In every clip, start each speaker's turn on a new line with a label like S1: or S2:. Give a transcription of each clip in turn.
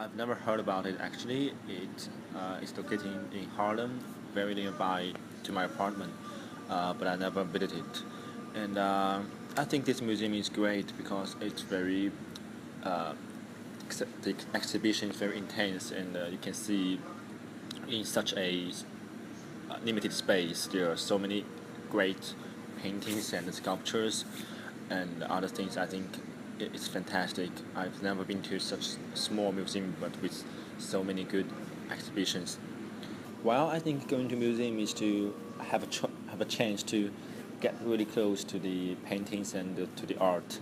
S1: I've never heard about it actually. It is located in Harlem, very nearby to my apartment, but I never visited. And I think this museum is great because it's very uh, the exhibition is very intense, and you can see in such a limited space there are so many great paintings and sculptures and other things. I think it's fantastic. I've never been to such a small museum, but with so many good exhibitions. Well, I think going to museum is to have a chance to get really close to the paintings and to the art.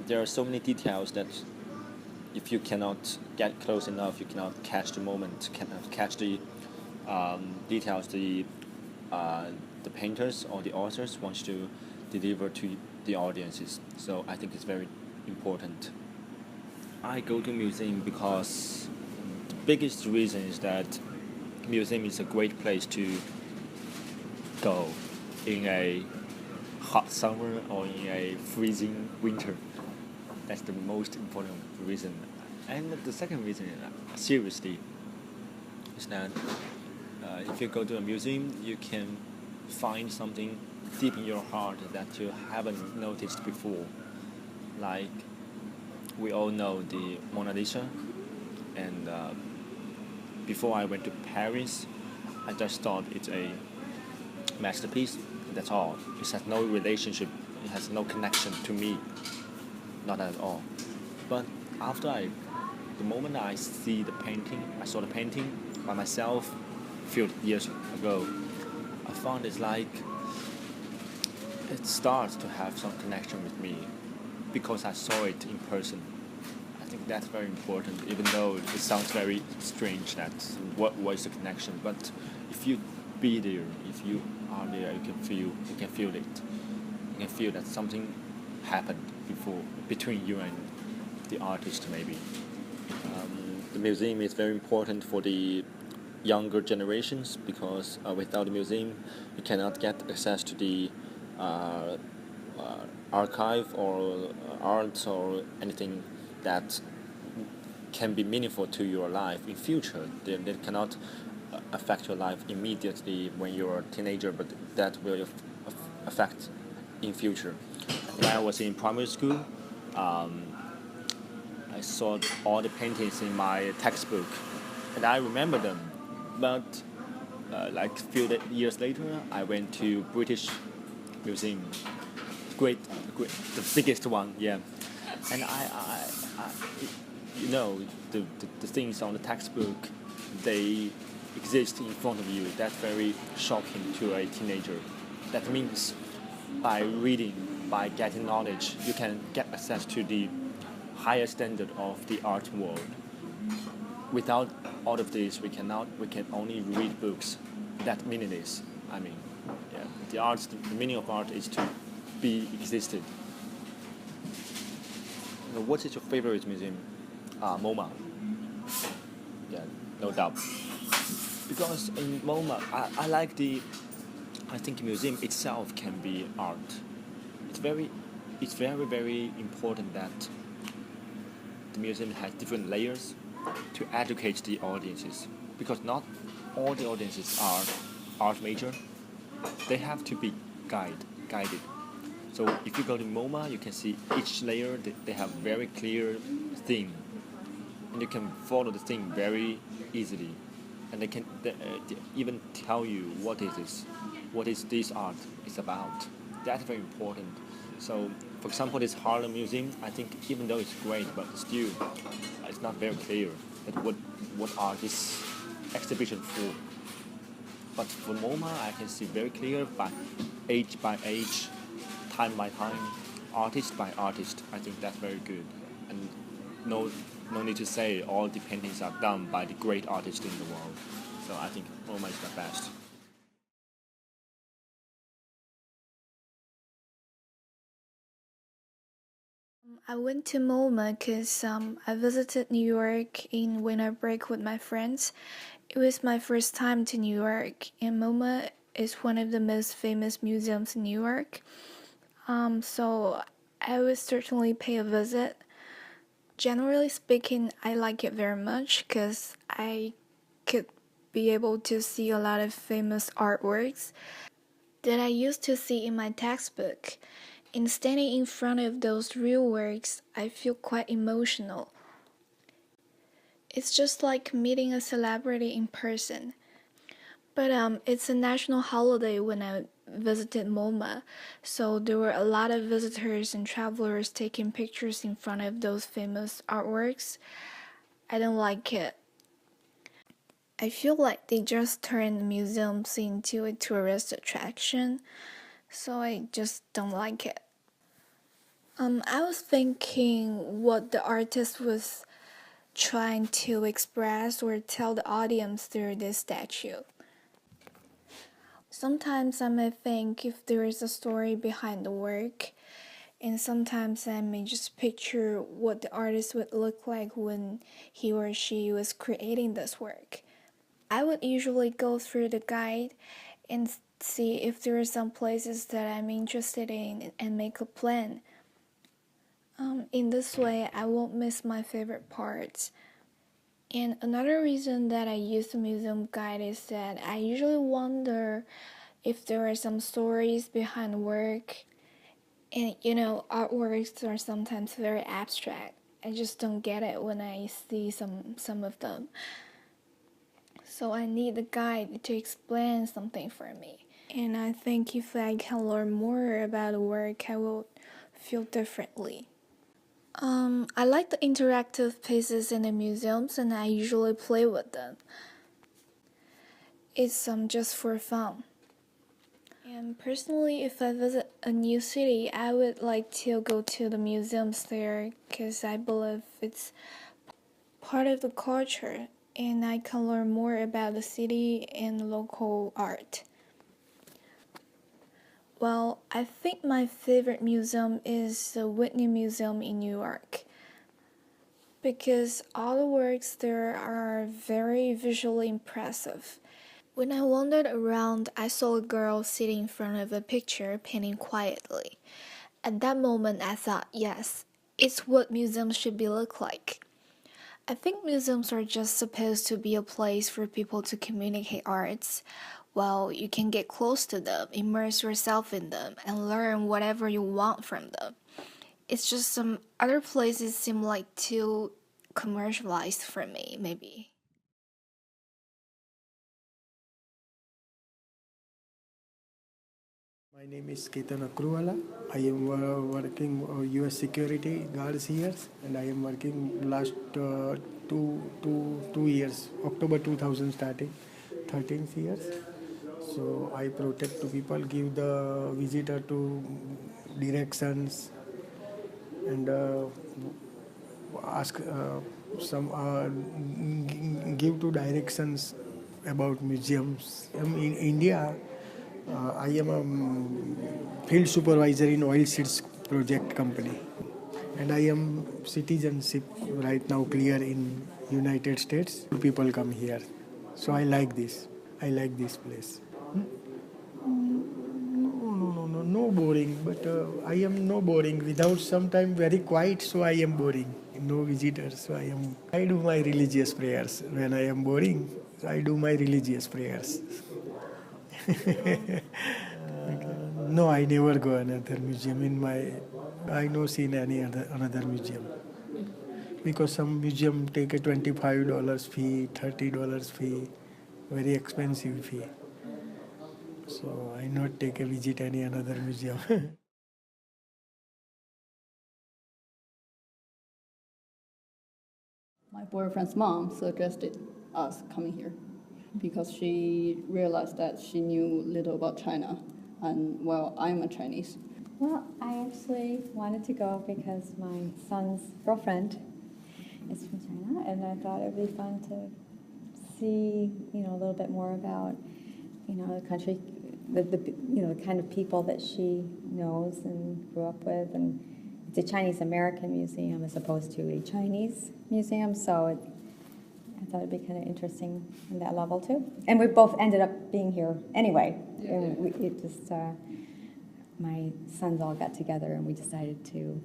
S1: There are so many details that if you cannot get close enough, you cannot catch the moment, cannot catch the details uh, the painters or the authors want to deliver to the audiences. So I think it's very important. I go to museum because the biggest reason is that museum is a great place to go in a hot summer or in a freezing winter. That's the most important reason. And the second reason, seriously, is that if you go to a museum, you can find something deep in your heart that you haven't noticed before. Like we all know the Mona Lisa, and before I went to Paris, I just thought it's a masterpiece. That's all. It has no relationship. It has no connection to me, not at all. But after the moment I see the painting, I saw the painting by myself, a few years ago. I found it's like it starts to have some connection with me because I saw it in person. I think that's very important, even though it sounds very strange that what was the connection. But if you be there, if you are there, you can feel it. You can feel that something happened before between you and the artist maybe. The museum is very important for the younger generations because without the museum you cannot get access to the uh, archive or art or anything that can be meaningful to your life in future. They cannot affect your life immediately when you're a teenager, but that will affect in future. When I was in primary school, um, I saw all the paintings in my textbook, and I remember them. But like few years later, I went to British Museum, great, great, the biggest one, yeah. And I you know, the things on the textbook, they exist in front of you. That's very shocking to a teenager. That means by reading, by getting knowledge, you can get access to the higher standard of the art world. Without all of this, we can only read books. That meaningless. I mean, yeah, the meaning of art is to be existed. What is your favorite museum? MoMA. Yeah, no doubt. Because in MoMA, I like I think museum itself can be art. It's very, it's very, very important that the museum has different layers to educate the audiences. Because not all the audiences are art major. They have to be guided. So if you go to MoMA, you can see each layer they have very clear theme, and you can follow the theme very easily, and they even tell you what is this art is about. That's very important. So, for example, this Harlem Museum, I think even though it's great, but still it's not very clear that what are this exhibition for. But for MoMA, I can see very clear by age, time by time, artist by artist. I think that's very good. And no, no need to say all the paintings are done by the great artists in the world. So I think MoMA is the best.
S2: I went to MoMA because I visited New York in winter break with my friends. It was my first time to New York, and MoMA is one of the most famous museums in New York. So I would certainly pay a visit. Generally speaking, I like it very much because I could be able to see a lot of famous artworks that I used to see in my textbook. And standing in front of those real works, I feel quite emotional. It's just like meeting a celebrity in person. But it's a national holiday when I visited MoMA, so there were a lot of visitors and travelers taking pictures in front of those famous artworks. I don't like it. I feel like they just turned museums into a tourist attraction, so I just don't like it. I was thinking what the artist was trying to express or tell the audience through this statue. Sometimes I may think if there is a story behind the work, and sometimes I may just picture what the artist would look like when he or she was creating this work. I would usually go through the guide and see if there are some places that I'm interested in and make a plan. In this way, I won't miss my favorite parts. And another reason that I use the museum guide is that I usually wonder if there are some stories behind work. And artworks are sometimes very abstract. I just don't get it when I see some of them. So I need a guide to explain something for me. And I think if I can learn more about the work, I will feel differently. I like the interactive pieces in the museums and I usually play with them. It's just for fun. And personally, if I visit a new city, I would like to go to the museums there because I believe it's part of the culture and I can learn more about the city and local art. Well, I think my favorite museum is the Whitney Museum in New York because all the works there are very visually impressive. When I wandered around, I saw a girl sitting in front of a picture painting quietly. At that moment, I thought, yes, it's what museums should be look like. I think museums are just supposed to be a place for people to communicate arts. Well, you can get close to them, immerse yourself in them, and learn whatever you want from them. It's just some other places seem like too commercialized for me, maybe.
S3: My name is Ketan Akruwala. I am working U.S. security guards here, and I am working last two years, October 2000 starting, 13 years. So I protect to people, give the visitor to directions, and ask some give to directions about museums. In India, I am a field supervisor in oil seeds project company, and I am citizenship right now clear in United States. People come here, so I like this. I like this place. No boring. But I am no boring. Without sometime very quiet, so I am boring. No visitors, so I am. I do my religious prayers when I am boring. I do my religious prayers. No, I never go another museum in my. I no seen any other another museum because some museum take a $25 fee, $30 fee, very expensive fee. So I not take a visit any another museum.
S4: My boyfriend's mom suggested us coming here because she realized that she knew little about China, and well, I'm a Chinese.
S5: Well, I actually wanted to go because my son's girlfriend is from China, and I thought it would be fun to see, a little bit more about, the country, the kind of people that she knows and grew up with, and it's a Chinese American museum as opposed to a Chinese museum, so I thought it'd be kind of interesting on that level too. And we both ended up being here anyway. And it just my sons all got together and we decided to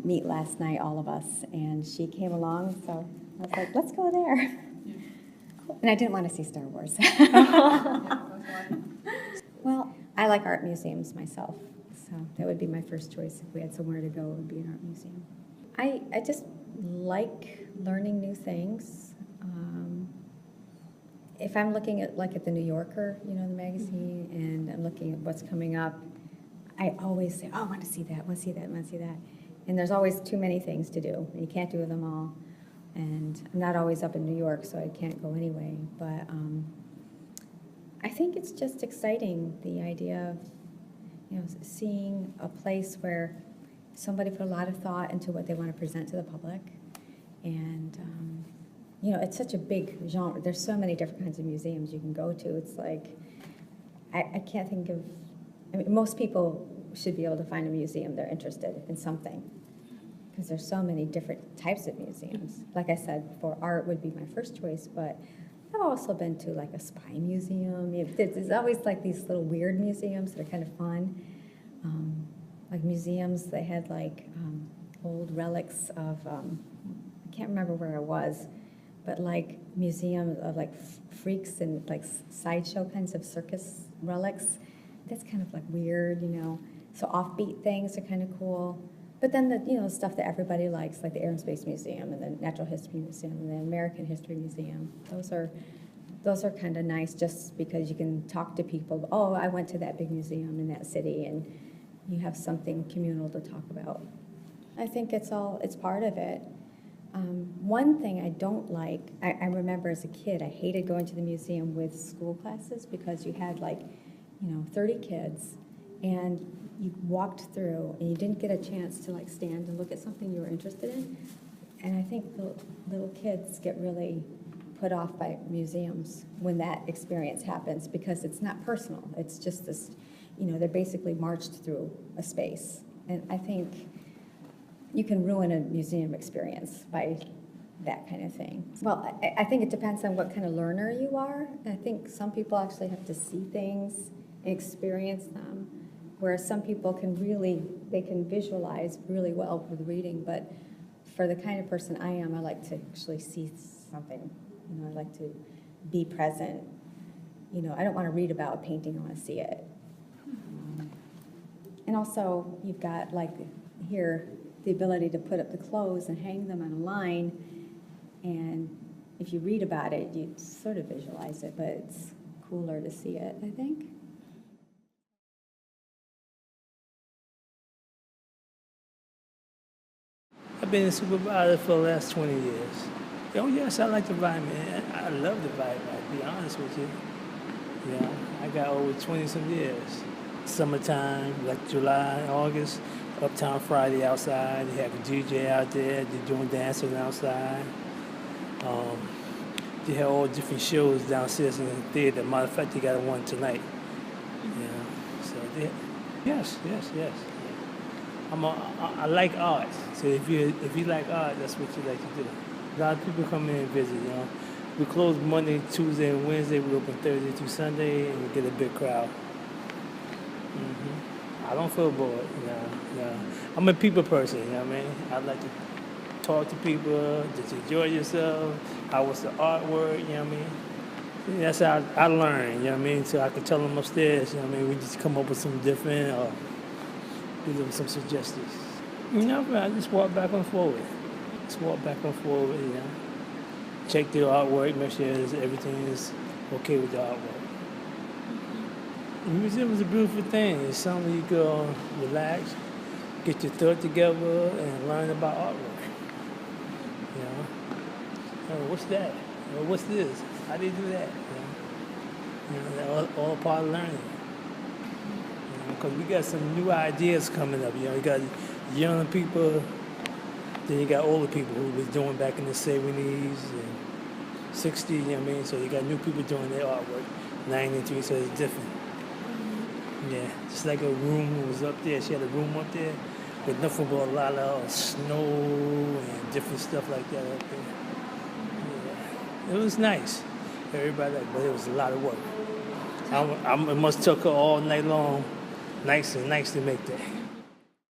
S5: meet last night, all of us, and she came along, so I was like, let's go there. And I didn't want to see Star Wars. Well, I like art museums myself, so that would be my first choice. If we had somewhere to go, it would be an art museum. I just like learning new things. If I'm looking at at the New Yorker, the magazine, and I'm looking at what's coming up, I always say, oh, I want to see that, I want to see that, I want to see that. And there's always too many things to do, and you can't do them all. And I'm not always up in New York, so I can't go anyway. But I think it's just exciting, the idea of seeing a place where somebody put a lot of thought into what they want to present to the public. And it's such a big genre. There's so many different kinds of museums you can go to. It's like, I can't think of, most people should be able to find a museum they're interested in something, because there's so many different types of museums. Like I said, for art would be my first choice, but I've also been to a spy museum. There's always these little weird museums that are kind of fun. Like museums, they had old relics of, I can't remember where it was, but museums of freaks and sideshow kinds of circus relics. That's kind of weird, So offbeat things are kind of cool. But then the stuff that everybody likes, like the Air and Space Museum and the Natural History Museum and the American History Museum, those are kind of nice, just because you can talk to people. Oh, I went to that big museum in that city, and you have something communal to talk about. I think it's part of it. One thing I don't like, I remember as a kid, I hated going to the museum with school classes, because you had 30 kids, and you walked through and you didn't get a chance to stand and look at something you were interested in. And I think the little kids get really put off by museums when that experience happens, because it's not personal. It's just this, they're basically marched through a space. And I think you can ruin a museum experience by that kind of thing. Well, I think it depends on what kind of learner you are. I think some people actually have to see things, experience them, whereas some people can visualize really well with reading. But for the kind of person I am, I like to actually see something. I like to be present. I don't want to read about a painting, I want to see it. And also, you've got here the ability to put up the clothes and hang them on a line, and if you read about it, you sort of visualize it, but it's cooler to see it, I think.
S6: I've been a supervisor for the last 20 years. Oh yes, I like the vibe, man. I love the vibe, I'll be honest with you. I got over 20-some years. Summertime, July, August, Uptown Friday outside. They have a DJ out there. They're doing dancing outside. They have all different shows downstairs in the theater. Matter of fact, they got one tonight. So yes. I like art. So if you like art, that's what you like to do. A lot of people come in and visit. We close Monday, Tuesday, and Wednesday. We open Thursday through Sunday, and we get a big crowd. I don't feel bored. No. I'm a people person. I like to talk to people, just enjoy yourself. How was the artwork? That's how I learn. So I can tell them upstairs. We just come up with some different, or give them some suggestions. I just walk back and forward. Check the artwork, make sure everything is okay with the artwork. The museum is a beautiful thing. It's something you go relax, get your thought together, and learn about artwork. What's that? What's this? How do you do that? All part of learning. Because we got some new ideas coming up. You got young people, then you got older people who was doing back in the 70s and 60s, So you got new people doing their artwork, 93, so it's different. Just like a room was up there. She had a room up there with nothing but a lot of snow and different stuff like that up there. It was nice. Everybody liked it, but it was a lot of work. It must took her all night long, nice to make that.